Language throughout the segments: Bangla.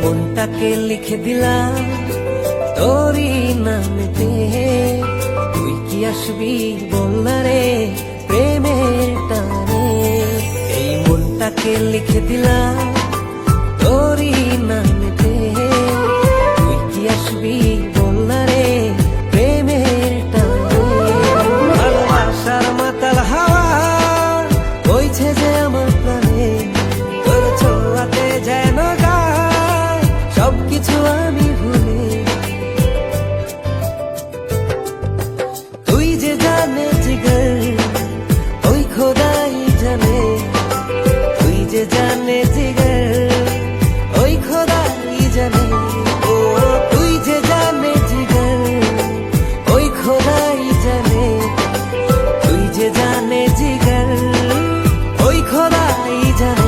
মনটাকে লিখে দিলাম তোরই নামেতে। তুই কি আসবি বলনা রে প্রেমের টানে। এই মনটাকে লিখে দিলাম তোরই নামেতে। তুই কি আসবি বলনা রে প্রেমের টানে। ভালোবাসার মাতাল হাওয়া বইছে যে আমার প্রাণে। তোর ছোঁয়াতে যেন গায় সবকিছু আমি ভুলে। তুই যে জানে জিগর ওই খোদাই জানে। তুই যে জানে জিগর ওই খোদাই জানে। ও তুই যে জানে জিগর ওই খোদাই জানে। তুই যে জানে জিগর ওই খোদাই জানে।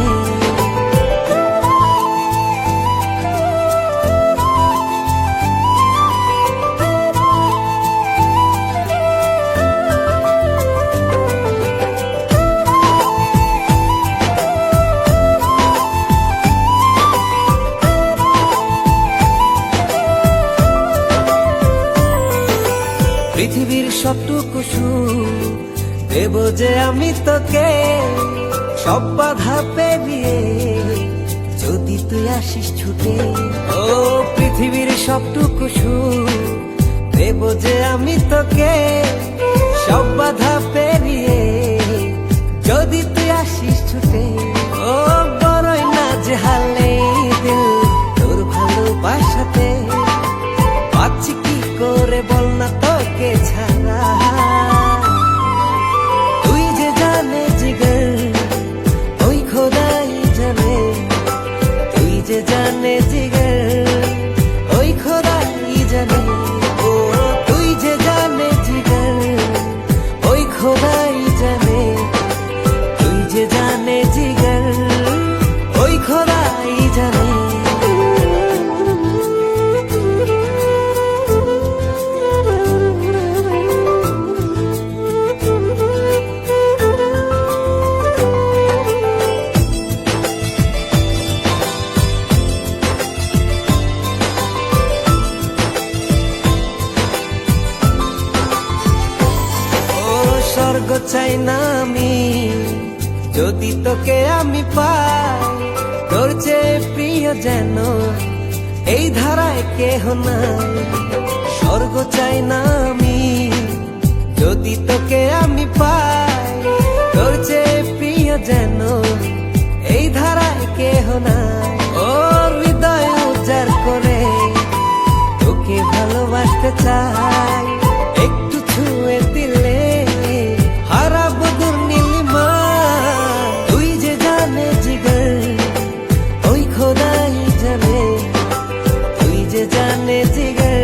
পৃথিবীর সবটুকু সুখ দেব যে আমি তোকে। সব বাধা পেরিয়ে যদি তুই আসিস ছুটে। ও পৃথিবীর সবটুকু সুখ দেব যে আমি তোকে। সব বাধা পেরিয়ে যদি তুই আসিস ছুটে। ও বড়ই না যে হালে দিল তোর ভালোবাসাতে। পাচ্ছি কি করে বল না তোকে ছাড়া। তুই যে জানে জিগর ওই খোদাই জানে। তুই যে জানে জিগর ওই খোদাই জানে। ও তুই যে জানে জিগর ওই খোদাই জানে। তুই যে জানে জিগর ওই খোদাই জানে। স্বর্গ চাই না আমি যদি তোকে আমি পাই। তোর চেয়ে প্রিয় যেন এই ধারায় কেহ নাই। স্বর্গ চাই না আমি যদি তোকে আমি পাই। তোর চেয়ে প্রিয় যেন এই ধারায় কেহ নাই। ও হৃদয় উজাড় করে তোকে ভালোবাসতে চাই। একটু ছুঁয়ে দিলে হারাবো দূর নীলিমা। তুই যে জানে জিগর ওই খোদাই জানে। তুই যে জানে জিগর